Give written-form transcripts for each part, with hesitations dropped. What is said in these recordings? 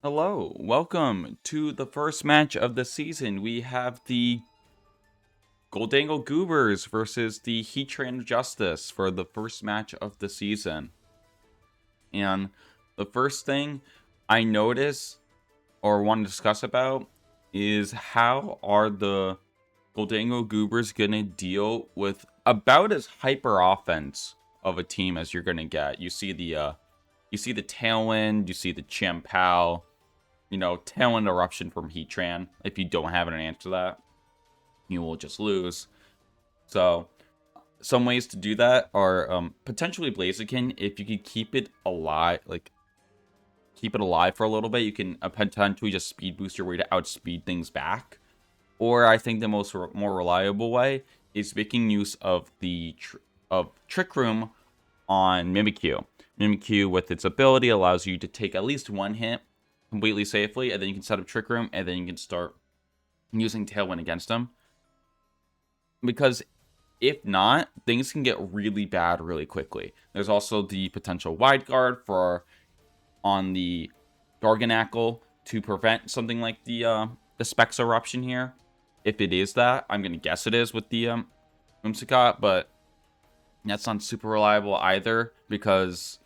Hello, welcome to the first match of the season. We have the Gholdengo Goobers versus the Heatran Justice for the first match of the season. And the first thing I notice or want to discuss about is how are the Gholdengo Goobers going to deal with about as hyper offense of a team as you're going to get. You see the Tailwind, you see the Champao, Tailwind Eruption from Heatran. If you don't have an answer to that, you will just lose. So, some ways to do that are potentially Blaziken. If you could keep it alive, keep it alive for a little bit, you can potentially just speed boost your way to outspeed things back. Or I think the more reliable way is making use of the Trick Room on Mimikyu. Mimikyu, with its ability, allows you to take at least one hit completely safely, and then you can set up Trick Room, and then you can start using Tailwind against them. Because if not, things can get really bad really quickly. There's also the potential Wide Guard on the Garganackle to prevent something like the Specs Eruption here. If it is that, I'm going to guess it is with the Whimsicott, but that's not super reliable either, because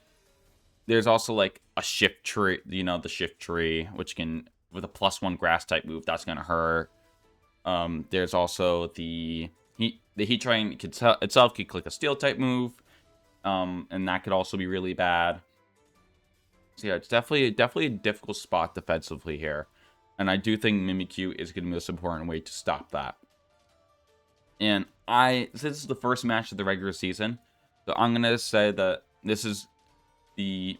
there's also like a shift tree, the shift tree, which can, with a +1 grass type move, that's going to hurt. There's also the Heatran itself could click a steel type move, and that could also be really bad. So yeah, it's definitely a difficult spot defensively here, and I do think Mimikyu is going to be the most important way to stop that. And since this is the first match of the regular season, so I'm gonna say that this is the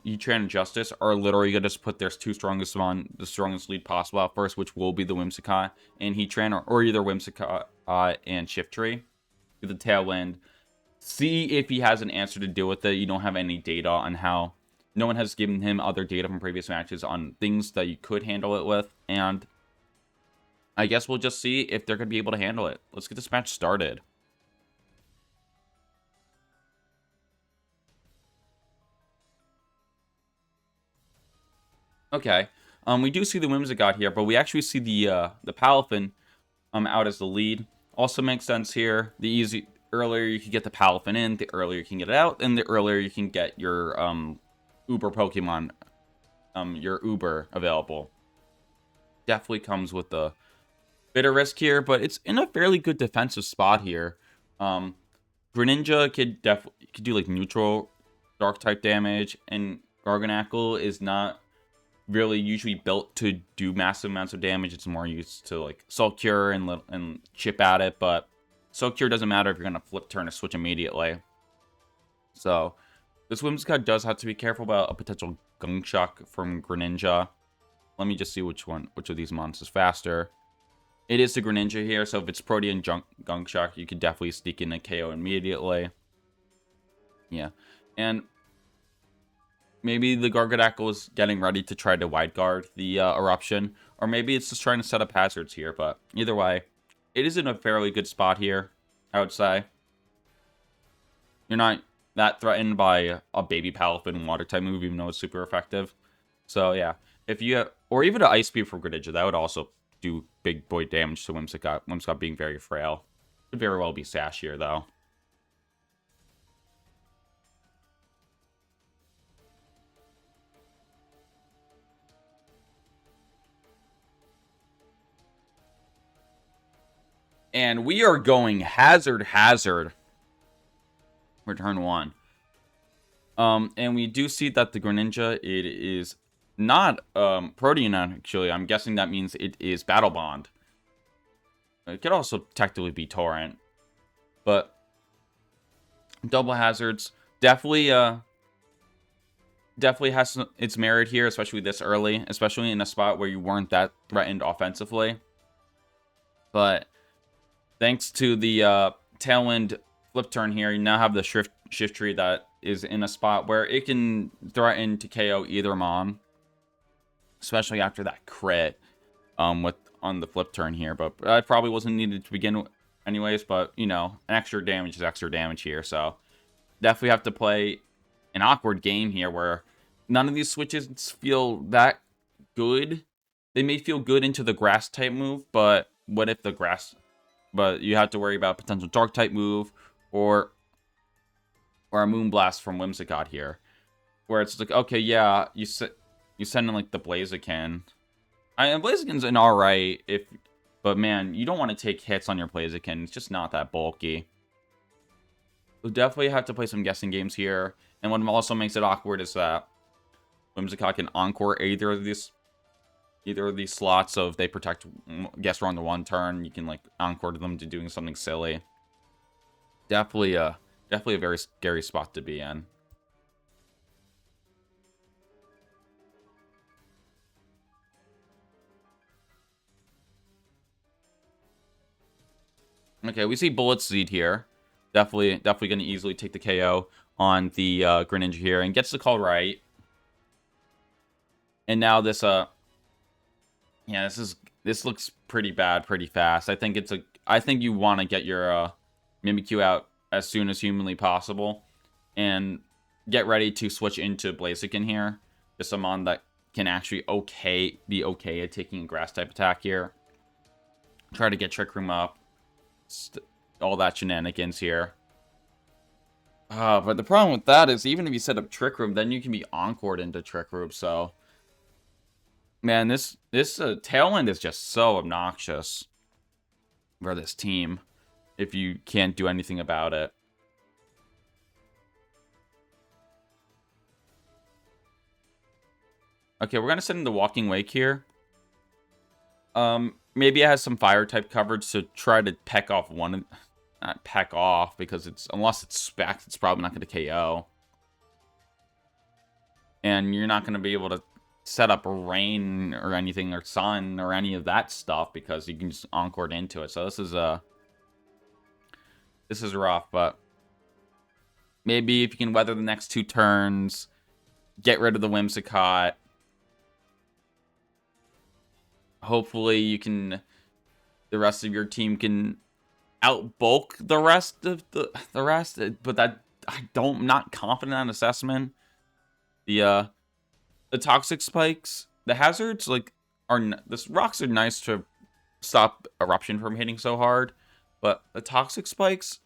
Heatran and Justice are literally going to just put their two strongest on the strongest lead possible out first, which will be the Whimsicott and Heatran, or either Whimsicott and Shiftry with the Tailwind. See if he has an answer to deal with it. You don't have any data on how. No one has given him other data from previous matches on things that you could handle it with, and I guess we'll just see if they're going to be able to handle it. Let's get this match started. Okay. We do see the Whimsicott here, but we actually see the Palafin out as the lead. Also makes sense here. The earlier you can get the Palafin in, the earlier you can get it out, and the earlier you can get your Uber Pokemon, your Uber available. Definitely comes with a bit of risk here, but it's in a fairly good defensive spot here. Greninja could do like neutral dark type damage, and Garganackle is not really usually built to do massive amounts of damage. It's more used to like Soul Cure and chip at it, but Soul Cure doesn't matter if you're gonna flip turn or switch immediately. So this Whimsicott does have to be careful about a potential Gunk Shock from Greninja. Let me just see which of these monsters is faster. It is the Greninja here, so if it's Protean Gunk Shock, you could definitely sneak in a KO immediately. Yeah, and maybe the Garganackle is getting ready to try to wide guard the Eruption, or maybe it's just trying to set up hazards here, but either way, it is in a fairly good spot here, I would say. You're not that threatened by a Baby Palafin water type move, even though it's super effective. So yeah, if you have, or even an Ice Beam from Greninja, that would also do big boy damage to Whimsicott. Whimsicott being very frail. Could very well be Sash here, though. And we are going Hazard for turn 1. And we do see that the Greninja, it is not Protean, actually. I'm guessing that means it is Battle Bond. It could also technically be Torrent. But double hazards definitely has its merit here, especially this early, especially in a spot where you weren't that threatened offensively. But thanks to the Tailwind flip turn here, you now have the shift tree that is in a spot where it can threaten to KO either Mon, especially after that crit on the flip turn here. But that probably wasn't needed to begin with anyways, but extra damage is extra damage here, so definitely have to play an awkward game here where none of these switches feel that good. They may feel good into the grass type move, but what if the grass... But you have to worry about potential dark type move or a Moonblast from Whimsicott here. Where it's like, okay, yeah, you send in like the Blaziken. Blaziken's an alright, but man, you don't want to take hits on your Blaziken. It's just not that bulky. We'll definitely have to play some guessing games here. And what also makes it awkward is that Whimsicott can encore either of these slots. So if they protect guess wrong to one turn, you can like encore them to doing something silly. Definitely a very scary spot to be in. Okay, we see Bullet Seed here. Definitely going to easily take the KO on the Greninja here and gets the call right. And now this yeah, this looks pretty bad pretty fast. I think you want to get your Mimikyu out as soon as humanly possible and get ready to switch into Blaziken here. Just a mon that can actually be okay at taking a grass type attack here. Try to get Trick Room up. All that shenanigans here. But the problem with that is even if you set up Trick Room, then you can be encored into Trick Room. So, man, this Tailwind is just so obnoxious for this team if you can't do anything about it. Okay, we're gonna send in the Walking Wake here. Maybe it has some fire type coverage to try to peck off one. Not peck off, because unless it's specs, it's probably not going to KO. And you're not going to be able to set up rain or anything, or sun, or any of that stuff, because you can just encore into it. So this is rough, but maybe if you can weather the next 2 turns, get rid of the Whimsicott. Hopefully the rest of your team can outbulk the rest of the rest, but I'm not confident in that assessment. The toxic spikes, the hazards the rocks are nice to stop eruption from hitting so hard, but the toxic spikes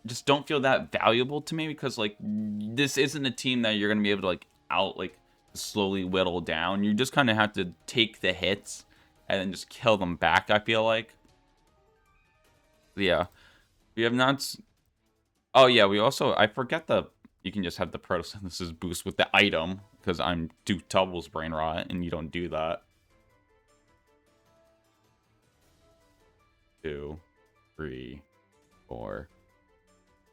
just don't feel that valuable to me, because like this isn't a team that you're gonna be able to slowly whittle down. You just kind of have to take the hits and then just kill them back, I feel like. Yeah, we have not. Oh yeah, I forget you can just have the photosynthesis boost with the item, because I'm doubles brain rot and you don't do that. 2, 3, 4.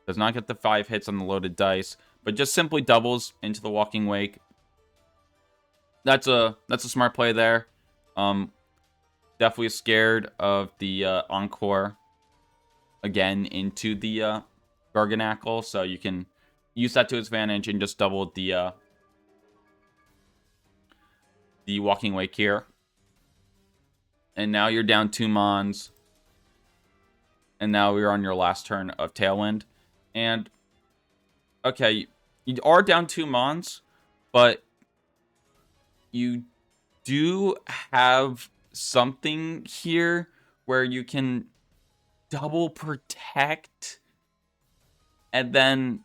Does not get the 5 hits on the loaded dice, but just simply doubles into the Walking Wake. That's a smart play there. Definitely scared of the Encore again into the Garganackle, so you can use that to its advantage and just double the Walking Wake here. And now you're down 2 Mons. And now we're on your last turn of Tailwind. And okay, you are down 2 Mons, but you do have something here where you can double protect, and then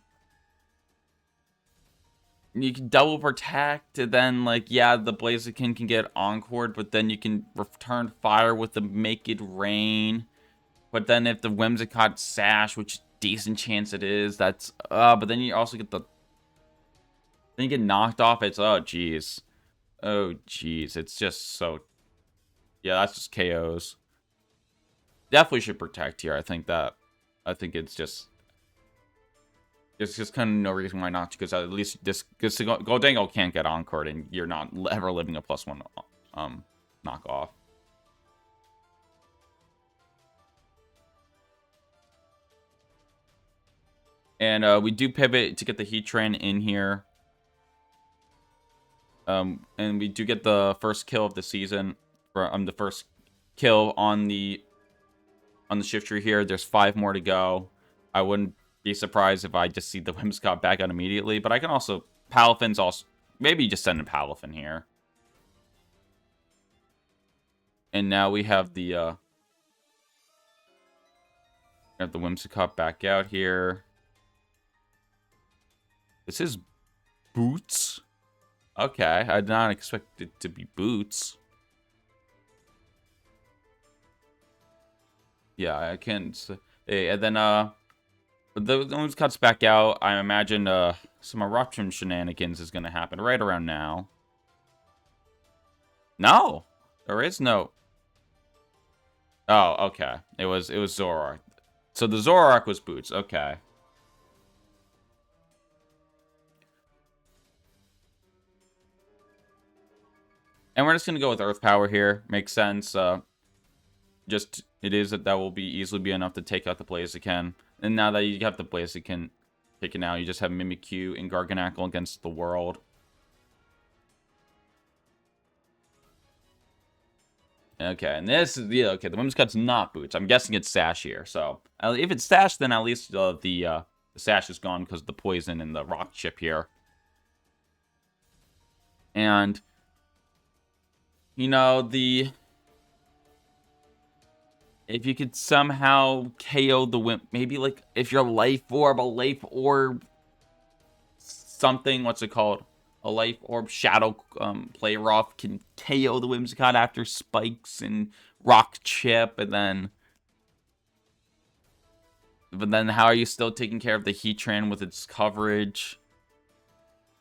you can double protect, and then yeah, the Blaziken can get encored, but then you can return fire with the Make It Rain. But then if the Whimsicott Sash, which decent chance it is, that's but then you also get then you get knocked off. It's oh jeez, it's just so, yeah, that's just KOs. Definitely should protect here. I think it's just kind of no reason why not, because at least because Gholdengo can't get encored, and you're not ever living a +1 knockoff. And we do pivot to get the Heatran in here. And we do get the first kill of the season, the first kill on the shift tree here. There's 5 more to go. I wouldn't be surprised if I just see the Whimsicott back out immediately, but I can also Palafin's also maybe just send a Palafin here. And now we have the Whimsicott back out here. This is Boots. Okay, I did not expect it to be Boots. Yeah, I can't. Hey, and then the Whimsicott's back out. I imagine some eruption shenanigans is gonna happen right around now. No, there is no. Oh, okay. It was Zoroark. So the Zoroark was Boots. Okay. And we're just gonna go with Earth Power here. Makes sense. Just it is that will be easily be enough to take out the Blaziken. And now that you have the Blaziken taken out, you just have Mimikyu and Garganacl against the world. Okay, and this is the the Whimsicott's not Boots. I'm guessing it's Sash here. So if it's Sash, then at least the Sash is gone because of the poison and the rock chip here. And you know if you could somehow KO the Wimp, maybe like if your Life Orb, something, what's it called? A Life Orb Shadow Play Rough can KO the Whimsicott after Spikes and Rock Chip, and then... But then how are you still taking care of the Heatran with its coverage?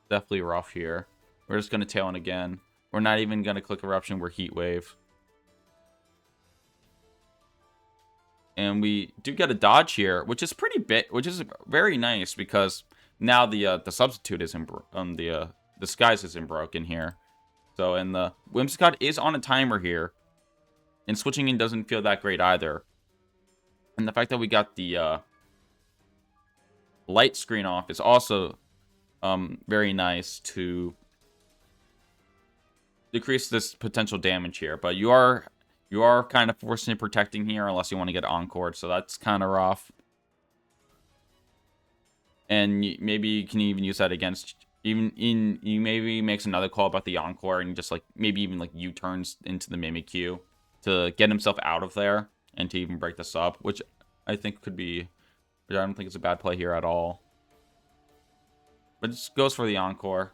Definitely rough here. We're just going to Tailwind again. We're not even going to click Eruption, we're Heat Wave. And we do get a dodge here, which is which is very nice because now the substitute is the disguise isn't broken here. So and the Whimsicott is on a timer here, and switching in doesn't feel that great either. And the fact that we got the light screen off is also very nice to decrease this potential damage here. But you are kind of forcing protecting here unless you want to get Encored, so that's kind of rough. And maybe you can even use that against you maybe makes another call about the Encore and just like maybe even like U-turns into the Mimikyu to get himself out of there and to even break this up, which I think could be. I don't think it's a bad play here at all. But it just goes for the Encore.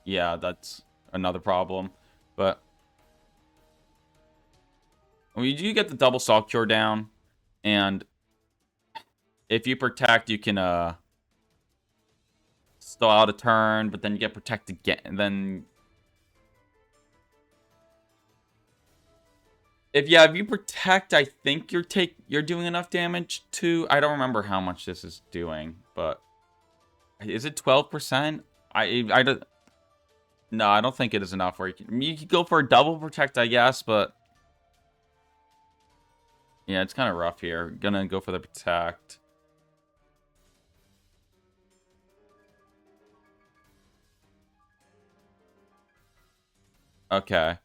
Yeah, that's another problem. But when you do get the double Salt Cure down, and if you protect, you can stall out a turn, but then you get protect again, and then if you protect, I think you're doing enough damage to. I don't remember how much this is doing, but is it 12%? I don't. No, I don't think it is enough. Where you could go for a double protect, I guess, but yeah, it's kind of rough here. Gonna go for the protect. Okay.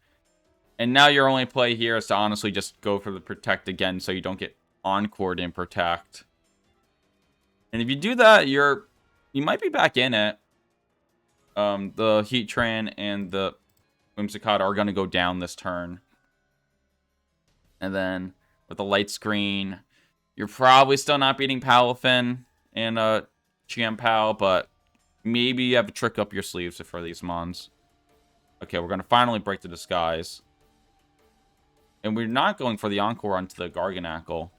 And now your only play here is to honestly just go for the protect again so you don't get Encored in protect. And if you do that, you might be back in it. The Heatran and the Whimsicott are going to go down this turn. And then with the light screen, you're probably still not beating Palafin and Chiampao, but maybe you have a trick up your sleeves for these Mons. Okay, we're going to finally break the disguise. And we're not going for the Encore onto the Garganacl.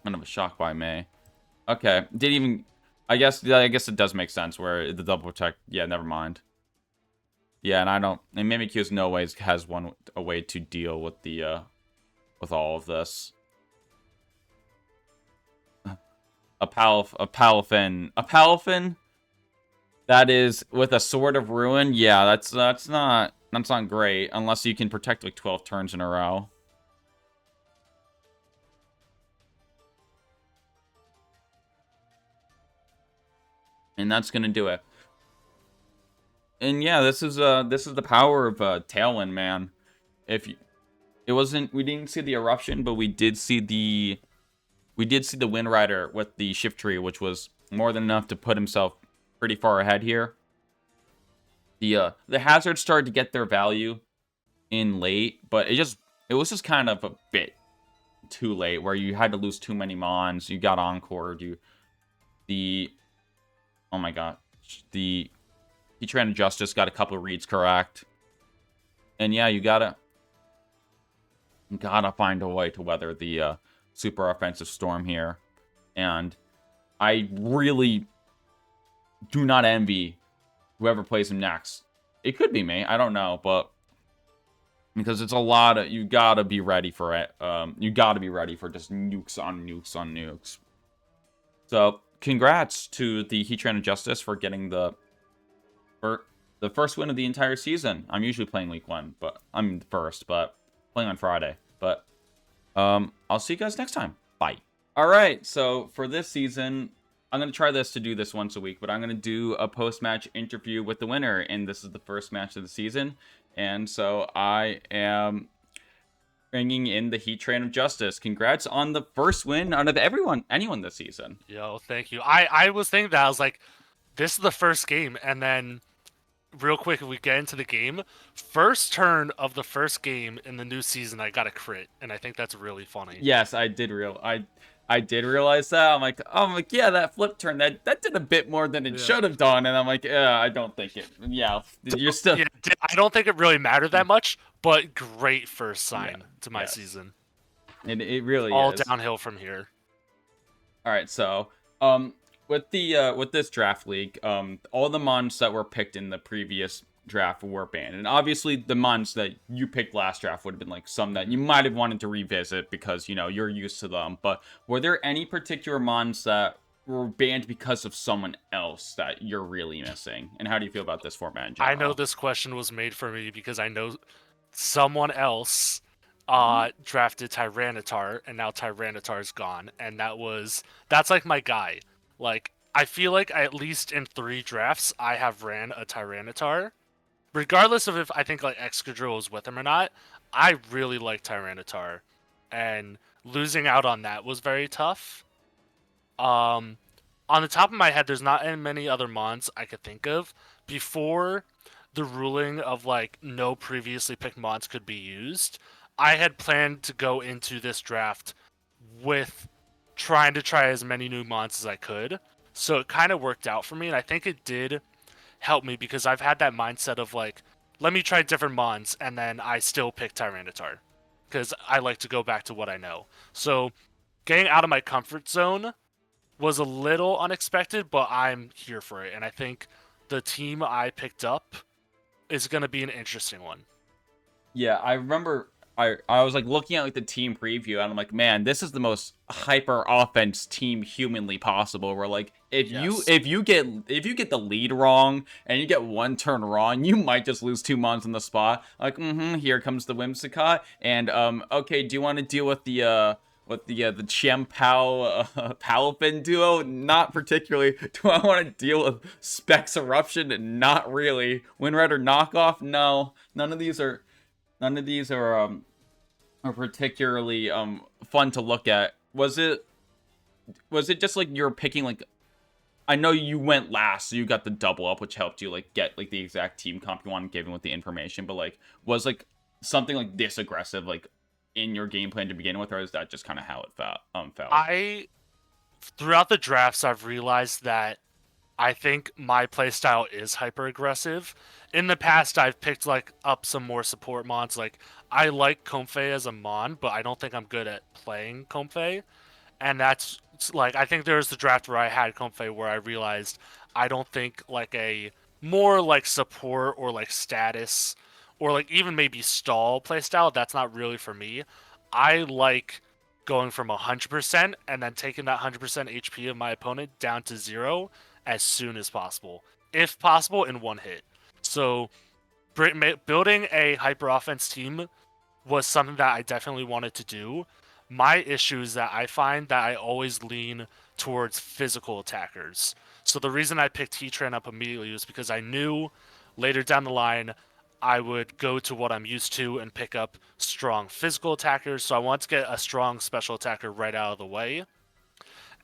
Kind of a shock by me. Okay, didn't even... I guess it does make sense where the double protect... Yeah, never mind. Yeah, and I don't... And Mimikyu no ways has a way to deal with the... with all of this. A Palafin that is with a Sword of Ruin. Yeah, that's not great unless you can protect like 12 turns in a row. And that's gonna do it. And yeah, this is the power of Tailwind, man. We didn't see the eruption, but we did see the Wind Rider with the Shift Tree, which was more than enough to put himself pretty far ahead here. The hazards started to get their value in late, but it was just kind of a bit too late where you had to lose too many mons. You got encored. The oh my god, the Heatran Justice got a couple of reads correct, and yeah, you gotta find a way to weather the super offensive storm here, and I really do not envy whoever plays him next. It could be me, I don't know, but because it's a lot of, you gotta be ready for it. You gotta be ready for just nukes on nukes on nukes. So congrats to the Heatran Justice for getting the first win of the entire season. I'm usually playing week 1, but I'm first, but playing on Friday. But I'll see you guys next time. Bye. All right, so for this season, I'm going to try to do this once a week, but I'm going to do a post-match interview with the winner, and this is the first match of the season. And so I am bringing in the Heatran of Justice. Congrats on the first win out of anyone this season. Yo, thank you. I was thinking that. I was like, this is the first game, and then real quick, if we get into the game, first turn of the first game in the new season, I got a crit, and I think that's really funny. Yes, I did realize that. I'm like, yeah, that flip turn, that did a bit more than it should have done, and I'm like, yeah, I don't think it. Yeah, you're still. Yeah, I don't think it really mattered that much, but great first sign to my season. And it really all is. Downhill from here. All right, so with this draft league, all the mons that were picked in the previous draft were banned, and obviously the mons that you picked last draft would have been like some that you might have wanted to revisit because you're used to them. But were there any particular mons that were banned because of someone else that you're really missing? And how do you feel about this format in general? I know this question was made for me because I know someone else drafted Tyranitar, and now Tyranitar's gone, and that's like my guy. Like, I feel like at least in 3 drafts I have ran a Tyranitar, regardless of if I think like Excadrill is with him or not. I really like Tyranitar, and losing out on that was very tough. On the top of my head, there's not many other mons I could think of before the ruling of like no previously picked mons could be used. I had planned to go into this draft with trying to try as many new mons as I could. So it kind of worked out for me, and I think it did help me because I've had that mindset of like, let me try different mons, and then I still pick Tyranitar because I like to go back to what I know. So getting out of my comfort zone was a little unexpected, but I'm here for it, and I think the team I picked up is going to be an interesting one. Yeah, I remember I was like looking at like the team preview, and I'm like, man, this is the most hyper offense team humanly possible. Where like if you get the lead wrong and you get one turn wrong, you might just lose 2 mons on the spot. Like, here comes the Whimsicott, and okay, do you want to deal with the Chimpao Palafin duo? Not particularly. Do I want to deal with Specs Eruption? Not really. Windrider Knockoff? No. None of these are particularly fun to look at. Was it just like you're picking like, I know you went last, so you got the double up, which helped you like get like the exact team comp you wanted given with the information, but like was like something like this aggressive like in your game plan to begin with, or is that just kind of how it felt? Throughout the drafts, I've realized that I think my playstyle is hyper aggressive. In the past, I've picked like up some more support mons. Like, I like Comfey as a mon, but I don't think I'm good at playing Comfey. And that's like, I think there's the draft where I had Comfey where I realized I don't think like a more like support or like status or like even maybe stall playstyle, that's not really for me. I like going from 100% and then taking that 100% HP of my opponent down to 0 as soon as possible, if possible in one hit. So building a hyper offense team was something that I definitely wanted to do. My issue is that I find that I always lean towards physical attackers. So the reason I picked Heatran up immediately was because I knew later down the line I would go to what I'm used to and pick up strong physical attackers. So I want to get a strong special attacker right out of the way.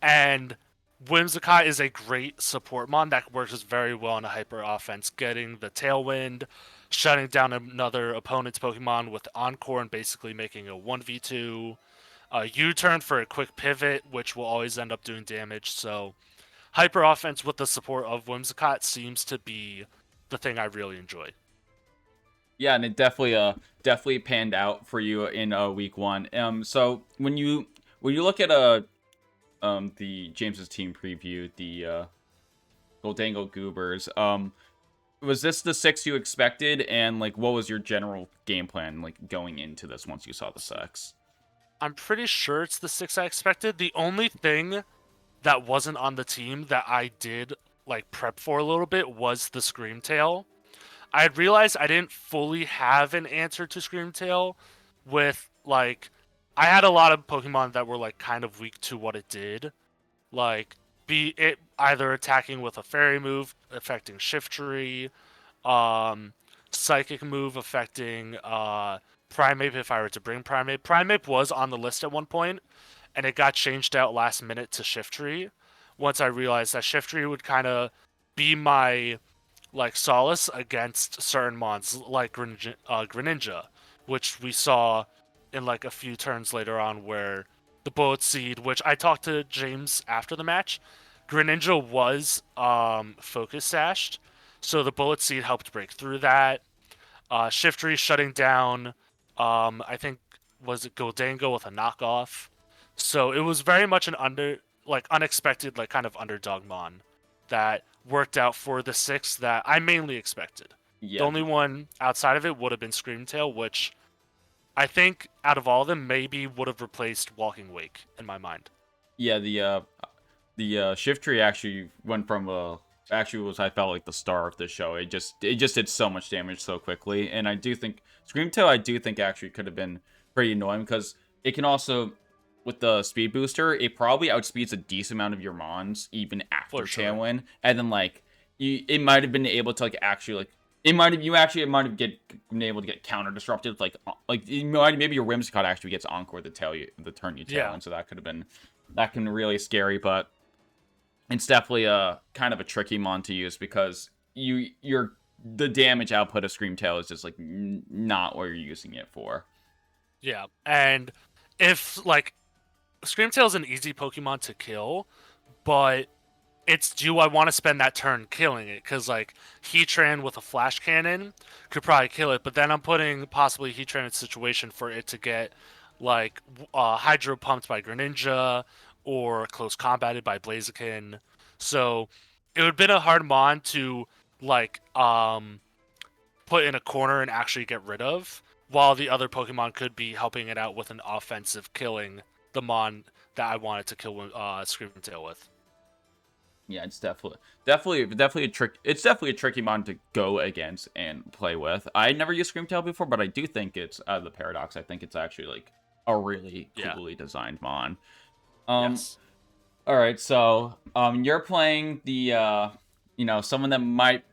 And Whimsicott is a great support mon that works very well in a hyper offense, getting the tailwind, shutting down another opponent's Pokemon with Encore and basically making a 1v2. U-turn for a quick pivot, which will always end up doing damage. So hyper offense with the support of Whimsicott seems to be the thing I really enjoy. Yeah, and it definitely panned out for you in week one. So when you look at the James's team preview, the Gholdengo Goobers, was this the six you expected? And like, what was your general game plan like going into this once you saw the six? I'm pretty sure it's the 6 I expected. The only thing that wasn't on the team that I did like prep for a little bit was the Screamtail. I had realized I didn't fully have an answer to Screamtail with like I had a lot of Pokemon that were like kind of weak to what it did. Like be it either attacking with a fairy move affecting Shiftry, um psychic move affecting Primeape if I were to bring Primeape. Primeape was on the list at one point and it got changed out last minute to Shiftry. Once I realized that Shiftry would kind of be my like solace against certain mons like Greninja, which we saw in like a few turns later on where the Bullet Seed, which I talked to James after the match, Greninja was focus sashed, so the Bullet Seed helped break through that. Shiftry shutting down, I think was it Gholdengo with a knockoff. So it was very much an unexpected like kind of underdog mon that worked out for the six that I mainly expected. The Yeah, only one outside of it would have been Screamtail, which I think out of all of them maybe would have replaced Walking Wake in my mind. yeah. The shift tree actually went from actually was I felt like the star of the show. It just did so much damage so quickly, and I do think Screamtail I do think actually could have been pretty annoying because it can also with the speed booster it probably outspeeds a decent amount of your mons even after For sure. Tailwind, and then like it might have been able to like actually like it might have been able to get counter disrupted like maybe your Whimsicott actually gets Encore the turn you Yeah. Tailwind, so that could have been that can be really scary, but it's definitely a kind of a tricky mon to use because you're the damage output of Screamtail is just like not what you're using it for. Yeah. And if like Screamtail is an easy Pokemon to kill, but it's do I want to spend that turn killing it? Because like Heatran with a flash cannon could probably kill it, but then I'm putting possibly Heatran in a situation for it to get like Hydro pumped by Greninja or close combated by Blaziken. So it would have been a hard mon to like put in a corner and actually get rid of, while the other Pokemon could be helping it out with an offensive killing the mon that I wanted to kill Screamtail with. Yeah, it's definitely a trick. It's definitely a tricky mon to go against and play with. I never used Screamtail before, but I do think it's the paradox. I think it's actually like a really Yeah. coolly designed mon. Um, Yes. all right, so you're playing the someone that might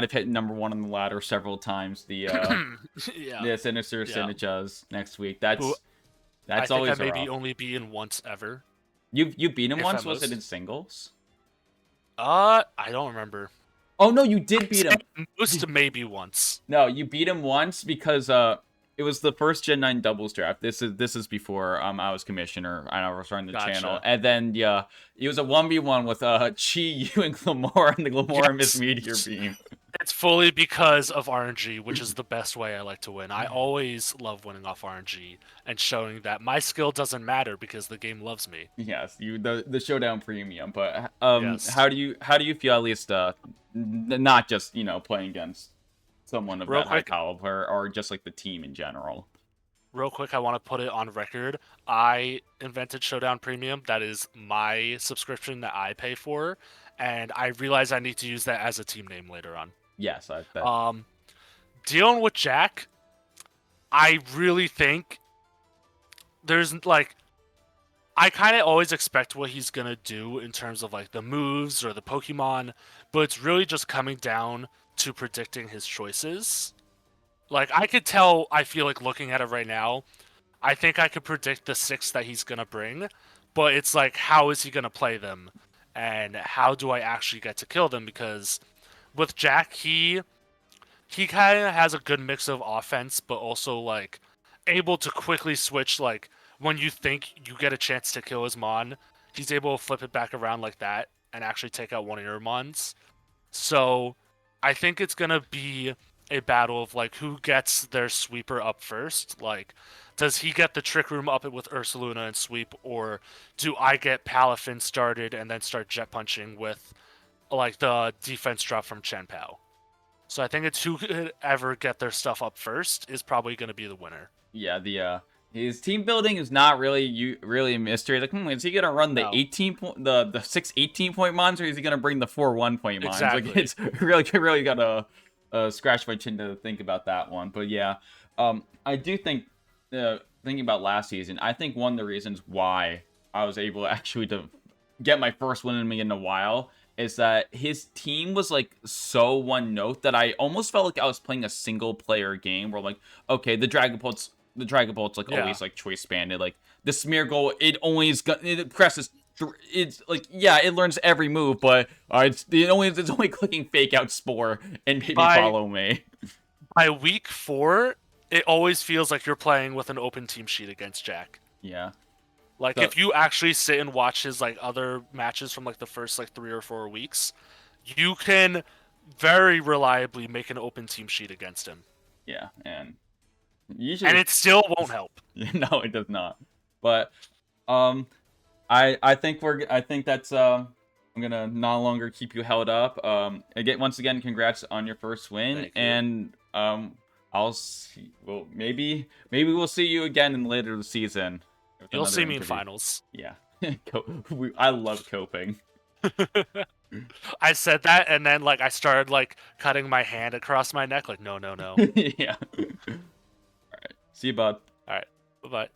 have hit number one on the ladder several times. Yeah. The Sinister Yeah. Sinachas next week. Who I That's think I always maybe rough. only beaten once ever. You beat him If once. at Was it most. in singles? I don't remember. Oh no, you did beat him. Most maybe once. No, you beat him once because it was the first Gen 9 doubles draft. This is before I was commissioner and I was running the channel. Gotcha. And then yeah, it was a 1v1 with Chi, you and Glamora, and the Glamora missed Yes. Meteor Beam. It's fully because of RNG, which is the best way I like to win. I always love winning off RNG and showing that my skill doesn't matter because the game loves me. Yes, the showdown premium. But Yes. how do you feel at least not just playing against someone of Real that high quick, caliber or just like the team in general? real quick, I want to put it on record. I invented Showdown Premium. That is my subscription that I pay for, and I realize I need to use that as a team name later on. Yes, I bet. Um, Dealing with Jack, I really think there's like I kind of always expect what he's gonna do in terms of like the moves or the Pokemon, but it's really just coming down to predicting his choices. Like I could tell, I feel like looking at it right now, I think I could predict the six that he's gonna bring, but it's like how is he gonna play them, and how do I actually get to kill them? Because with Jack, he kind of has a good mix of offense, but also like able to quickly switch. Like when you think you get a chance to kill his Mon, he's able to flip it back around like that and actually take out one of your Mons. So I think it's gonna be a battle of like who gets their sweeper up first. Like, does he get the trick room up with Ursaluna and sweep, or do I get Palafin started and then start jet punching with like the defense drop from Chen Pao? So I think it's who could ever get their stuff up first is probably going to be the winner. Yeah, the his team building is not really a mystery. Like, is he gonna run the No. 18 point the 6 18 point mons, or is he gonna bring the 4 1 point mons? Exactly. Like, it's really gotta scratch my chin to think about that one. But yeah, I do think thinking about last season, I think one of the reasons why I was able actually to get my first win in a while is that his team was like so one note that I almost felt like I was playing a single player game where like, okay, the Dragon Bolt's like always like choice banded. Like the Smeargle, it presses. It's like, yeah, it learns every move, but it's only clicking fake out Spore and maybe follow me. By week 4, it always feels like you're playing with an open team sheet against Jack. Yeah. Like if you actually sit and watch his like other matches from like the first like 3 or 4 weeks, you can very reliably make an open team sheet against him. Yeah, and usually, and it still won't help. No, it does not. But I think that's I'm gonna no longer keep you held up. Once again, congrats on your first win, and I'll see. Well, maybe we'll see you again in later the season. You'll see me in finals. Yeah, I love coping. I said that, and then like I started like cutting my hand across my neck. Like no. Yeah. All right. See you, bud. All right. Bye-bye.